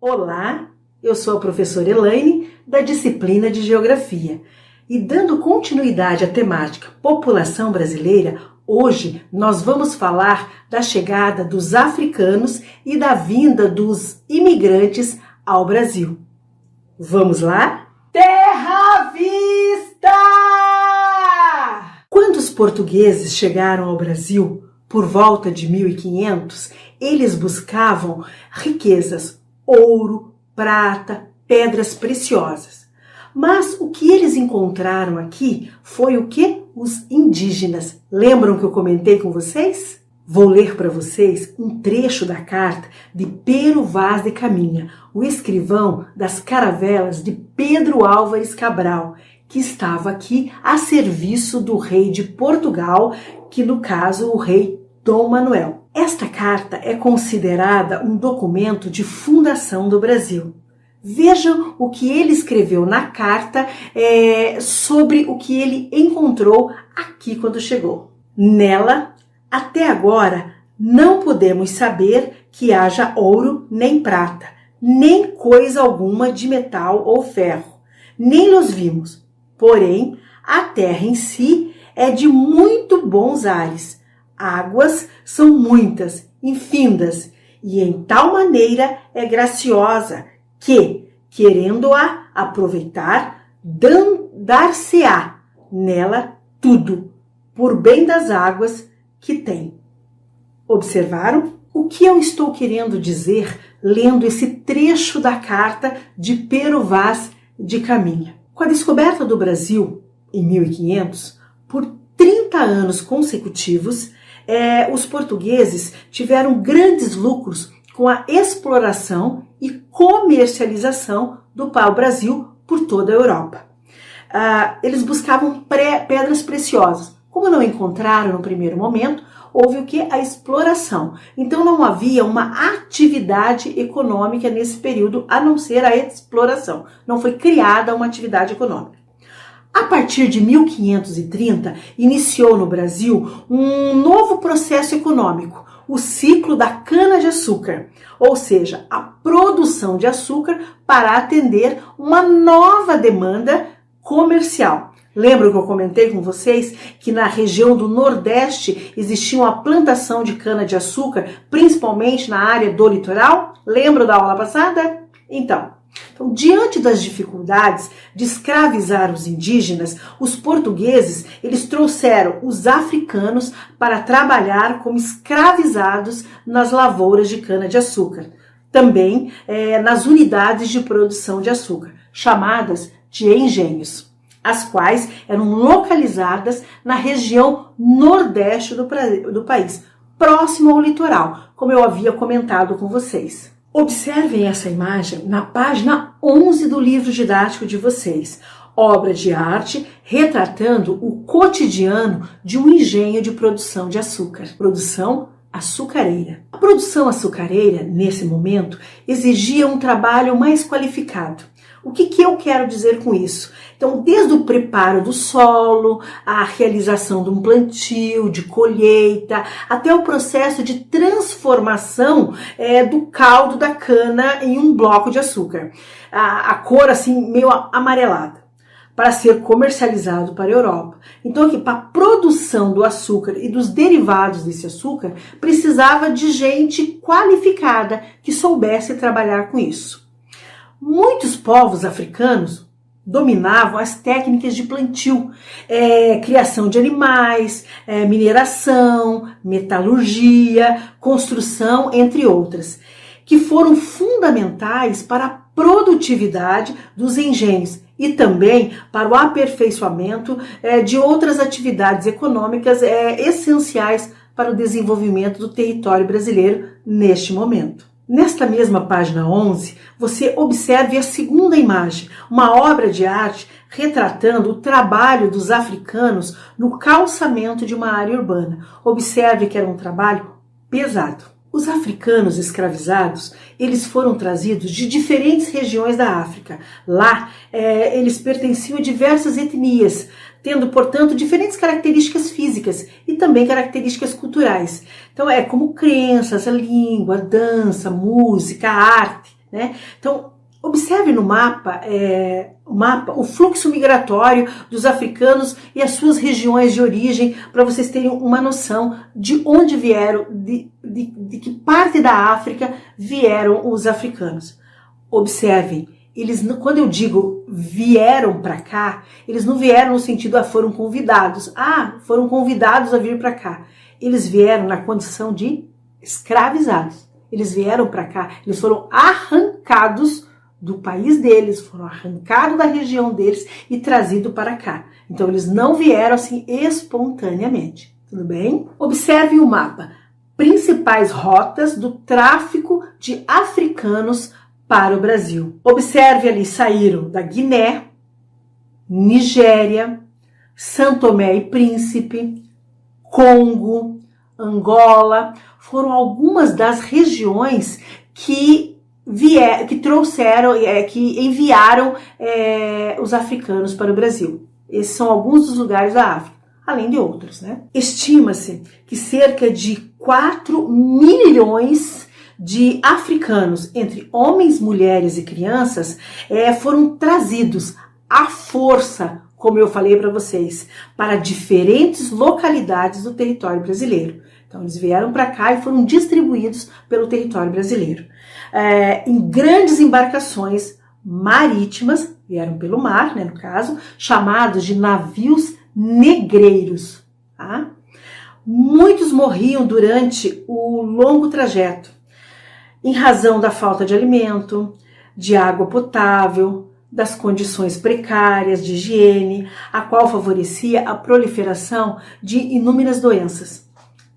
Olá, eu sou a professora Elaine, da disciplina de Geografia. E dando continuidade à temática População Brasileira, hoje nós vamos falar da chegada dos africanos e da vinda dos imigrantes ao Brasil. Vamos lá? Terra à vista! Quando os portugueses chegaram ao Brasil, por volta de 1500, eles buscavam riquezas, ouro, prata, pedras preciosas. Mas o que eles encontraram aqui foi o que? Os indígenas. Lembram que eu comentei com vocês? Vou ler para vocês um trecho da carta de Pero Vaz de Caminha, o escrivão das caravelas de Pedro Álvares Cabral, que estava aqui a serviço do rei de Portugal, que no caso o rei Dom Manuel. Esta carta é considerada um documento de fundação do Brasil. Vejam o que ele escreveu na carta sobre o que ele encontrou aqui quando chegou. Nela, até agora, não podemos saber que haja ouro nem prata, nem coisa alguma de metal ou ferro, nem los vimos. Porém, a terra em si é de muito bons ares. Águas são muitas, infindas, e em tal maneira é graciosa que, querendo-a aproveitar, dar-se-á nela tudo, por bem das águas que tem. Observaram? O que eu estou querendo dizer lendo esse trecho da carta de Pero Vaz de Caminha? Com a descoberta do Brasil, em 1500, por 30 anos consecutivos, os portugueses tiveram grandes lucros com a exploração e comercialização do pau-brasil por toda a Europa. Eles buscavam pedras preciosas. Como não encontraram no primeiro momento, houve o que? A exploração. Então não havia uma atividade econômica nesse período, a não ser a exploração. Não foi criada uma atividade econômica. A partir de 1530, iniciou no Brasil um novo processo econômico, o ciclo da cana-de-açúcar, ou seja, a produção de açúcar para atender uma nova demanda comercial. Lembram que eu comentei com vocês que na região do Nordeste existia uma plantação de cana-de-açúcar, principalmente na área do litoral? Lembram da aula passada? Então, diante das dificuldades de escravizar os indígenas, os portugueses eles trouxeram os africanos para trabalhar como escravizados nas lavouras de cana-de-açúcar, também nas unidades de produção de açúcar, chamadas de engenhos, as quais eram localizadas na região nordeste do país, próximo ao litoral, como eu havia comentado com vocês. Observem essa imagem na página 11 do livro didático de vocês, obra de arte retratando o cotidiano de um engenho de produção de açúcar, produção açucareira. A produção açucareira, nesse momento, exigia um trabalho mais qualificado. O que eu quero dizer com isso? Então, desde o preparo do solo, a realização de um plantio, de colheita, até o processo de transformação do caldo da cana em um bloco de açúcar. A cor assim meio amarelada, para ser comercializado para a Europa. Então, aqui, para a produção do açúcar e dos derivados desse açúcar, precisava de gente qualificada que soubesse trabalhar com isso. Muitos povos africanos dominavam as técnicas de plantio, criação de animais, mineração, metalurgia, construção, entre outras, que foram fundamentais para a produtividade dos engenhos e também para o aperfeiçoamento de outras atividades econômicas essenciais para o desenvolvimento do território brasileiro neste momento. Nesta mesma página 11, você observe a segunda imagem, uma obra de arte retratando o trabalho dos africanos no calçamento de uma área urbana. Observe que era um trabalho pesado. Os africanos escravizados, eles foram trazidos de diferentes regiões da África. Lá, eles pertenciam a diversas etnias, tendo, portanto, diferentes características físicas e também características culturais. Então, como crenças, a língua, a dança, a música, a arte, né? Então, observe no mapa, o fluxo migratório dos africanos e as suas regiões de origem, para vocês terem uma noção de onde vieram, de que parte da África vieram os africanos. Observem, quando eu digo vieram para cá, eles não vieram no sentido, foram convidados. Foram convidados a vir para cá. Eles vieram na condição de escravizados. Eles vieram para cá, eles foram arrancados do país deles, foram arrancados da região deles e trazidos para cá. Então eles não vieram assim espontaneamente, tudo bem? Observe o mapa. Principais rotas do tráfico de africanos para o Brasil. Observe ali, saíram da Guiné, Nigéria, São Tomé e Príncipe, Congo, Angola. Foram algumas das regiões que enviaram os africanos para o Brasil. Esses são alguns dos lugares da África, além de outros, né? Estima-se que cerca de 4 milhões de africanos, entre homens, mulheres e crianças, foram trazidos à força, como eu falei para vocês, para diferentes localidades do território brasileiro. Então, eles vieram para cá e foram distribuídos pelo território brasileiro. Em grandes embarcações marítimas, vieram pelo mar, né, no caso, chamados de navios negreiros. Tá? Muitos morriam durante o longo trajeto, em razão da falta de alimento, de água potável, das condições precárias de higiene, a qual favorecia a proliferação de inúmeras doenças.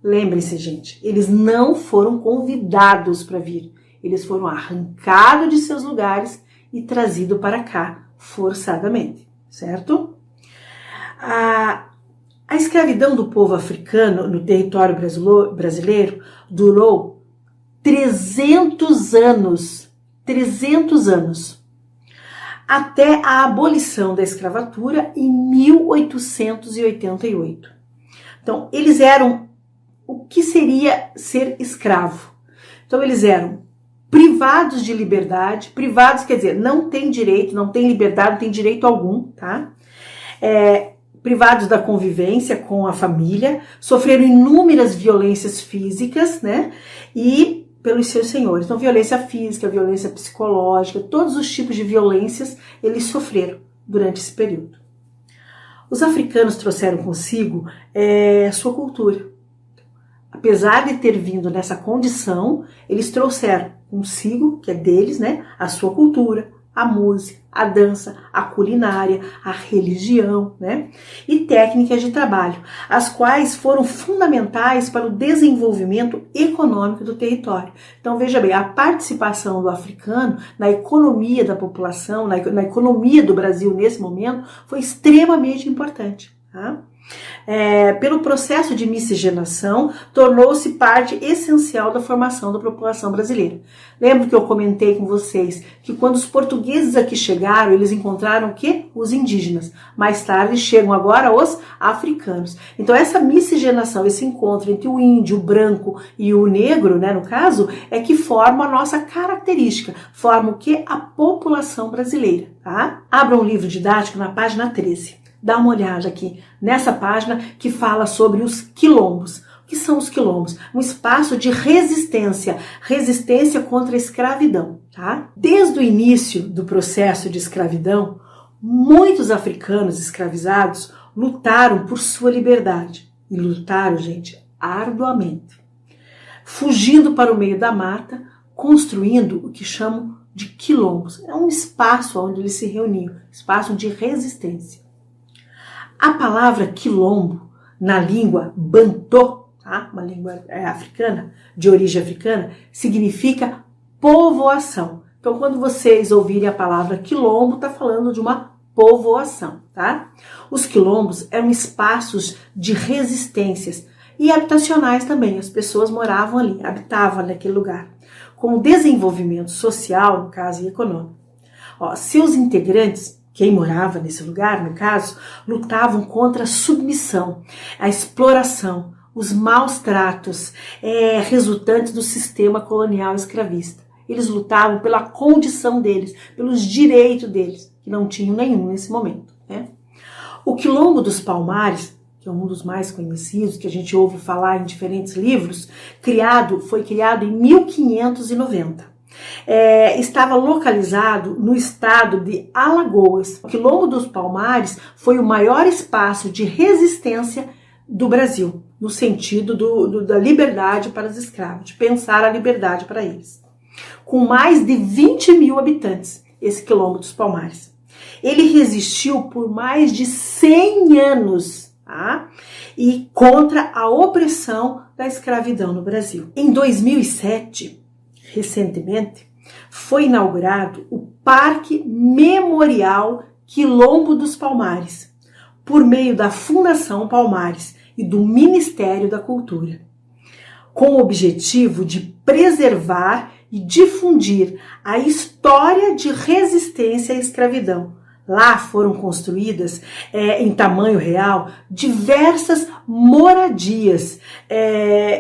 Lembrem-se, gente, eles não foram convidados para vir. Eles foram arrancados de seus lugares e trazidos para cá, forçadamente, certo? A escravidão do povo africano no território brasileiro durou 300 anos. 300 anos. Até a abolição da escravatura em 1888. Então, eles eram o que seria ser escravo. Então, eles eram privados de liberdade, privados quer dizer, não tem direito, não tem liberdade, não tem direito algum, tá? Privados da convivência com a família, sofreram inúmeras violências físicas, né? E pelos seus senhores. Então, violência física, violência psicológica, todos os tipos de violências eles sofreram durante esse período. Os africanos trouxeram consigo sua cultura. Apesar de ter vindo nessa condição, eles trouxeram consigo, que é deles, né, a sua cultura, a música, a dança, a culinária, a religião, né, e técnicas de trabalho, as quais foram fundamentais para o desenvolvimento econômico do território. Então, veja bem, a participação do africano na economia da população, na economia do Brasil nesse momento, foi extremamente importante, tá? Pelo processo de miscigenação, tornou-se parte essencial da formação da população brasileira. Lembro que eu comentei com vocês que quando os portugueses aqui chegaram, eles encontraram o quê? Os indígenas. Mais tarde chegam agora os africanos. Então essa miscigenação, esse encontro entre o índio, o branco e o negro, né, no caso, é que forma a nossa característica, forma o quê? A população brasileira. Tá? Abra um livro didático na página 13. Dá uma olhada aqui nessa página que fala sobre os quilombos. O que são os quilombos? Um espaço de resistência contra a escravidão. Tá? Desde o início do processo de escravidão, muitos africanos escravizados lutaram por sua liberdade. E lutaram, gente, arduamente. Fugindo para o meio da mata, construindo o que chamam de quilombos. É um espaço onde eles se reuniam, espaço de resistência. A palavra quilombo, na língua Bantu, tá? Uma língua africana, de origem africana, significa povoação. Então, quando vocês ouvirem a palavra quilombo, está falando de uma povoação, tá? Os quilombos eram espaços de resistências e habitacionais também. As pessoas moravam ali, habitavam naquele lugar, com o desenvolvimento social, no caso, e econômico. Seus integrantes, quem morava nesse lugar, no caso, lutavam contra a submissão, a exploração, os maus tratos resultantes do sistema colonial escravista. Eles lutavam pela condição deles, pelos direitos deles, que não tinham nenhum nesse momento, né? O Quilombo dos Palmares, que é um dos mais conhecidos, que a gente ouve falar em diferentes livros, foi criado em 1590. Estava localizado no estado de Alagoas. O Quilombo dos Palmares foi o maior espaço de resistência do Brasil, no sentido da liberdade para os escravos, de pensar a liberdade para eles. Com mais de 20 mil habitantes, esse Quilombo dos Palmares. Ele resistiu por mais de 100 anos, tá? E contra a opressão da escravidão no Brasil. Em 2007, recentemente, foi inaugurado o Parque Memorial Quilombo dos Palmares, por meio da Fundação Palmares e do Ministério da Cultura, com o objetivo de preservar e difundir a história de resistência à escravidão. Lá foram construídas, em tamanho real, diversas moradias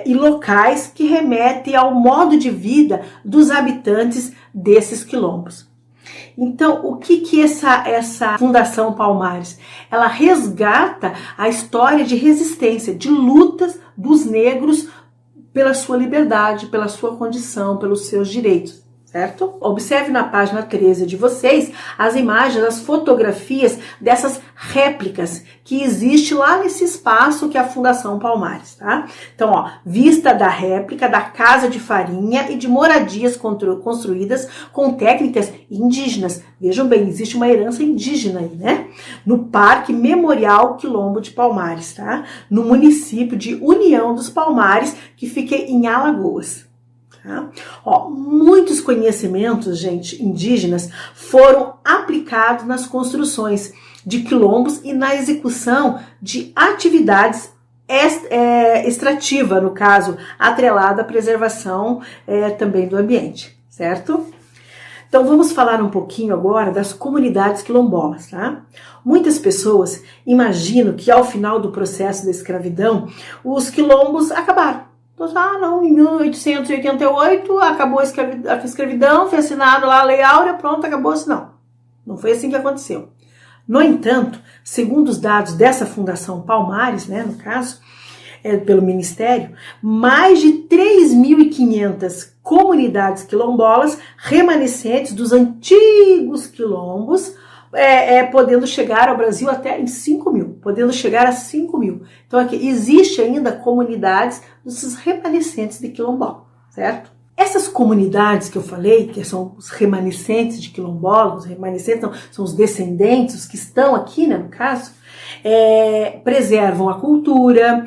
e locais que remetem ao modo de vida dos habitantes desses quilombos. Então, o que essa Fundação Palmares? Ela resgata a história de resistência, de lutas dos negros pela sua liberdade, pela sua condição, pelos seus direitos. Certo? Observe na página 13 de vocês as imagens, as fotografias dessas réplicas que existe lá nesse espaço que é a Fundação Palmares, tá? Então, ó, vista da réplica da casa de farinha e de moradias construídas com técnicas indígenas. Vejam bem, existe uma herança indígena aí, né? No Parque Memorial Quilombo de Palmares, tá? No município de União dos Palmares, que fica em Alagoas. Tá? Ó, muitos conhecimentos, gente, indígenas foram aplicados nas construções de quilombos e na execução de atividades extrativa, no caso, atrelada à preservação também do ambiente, certo? Então vamos falar um pouquinho agora das comunidades quilombolas, tá? Muitas pessoas imaginam que ao final do processo da escravidão, os quilombos acabaram. Não, em 1888 acabou a escravidão, foi assinado lá a Lei Áurea, pronto, acabou-se. Não foi assim que aconteceu. No entanto, segundo os dados dessa Fundação Palmares, né, no caso, pelo Ministério, mais de 3.500 comunidades quilombolas remanescentes dos antigos quilombos, podendo chegar ao Brasil até em 5 mil, podendo chegar a 5 mil. Então aqui existe ainda comunidades desses remanescentes de quilombola, certo? Essas comunidades que eu falei, que são os remanescentes de quilombola, os remanescentes são os descendentes que estão aqui, né, no caso, preservam a cultura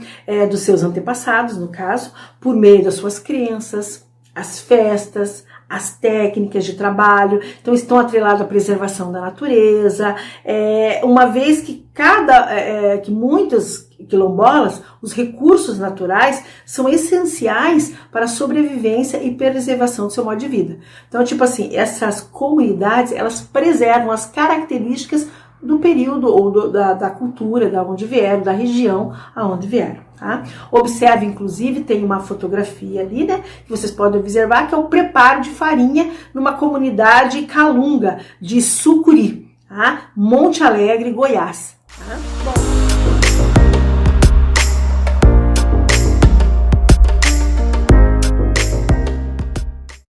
dos seus antepassados, no caso, por meio das suas crenças, as festas, as técnicas de trabalho, então estão atrelados à preservação da natureza, uma vez que que muitas quilombolas, os recursos naturais são essenciais para a sobrevivência e preservação do seu modo de vida. Então, tipo assim, essas comunidades, elas preservam as características do período ou da cultura, da onde vieram, da região aonde vieram. Tá? Observe, inclusive, tem uma fotografia ali, né, que vocês podem observar, que é o preparo de farinha numa comunidade calunga de Sucuri, tá? Monte Alegre, Goiás. Tá?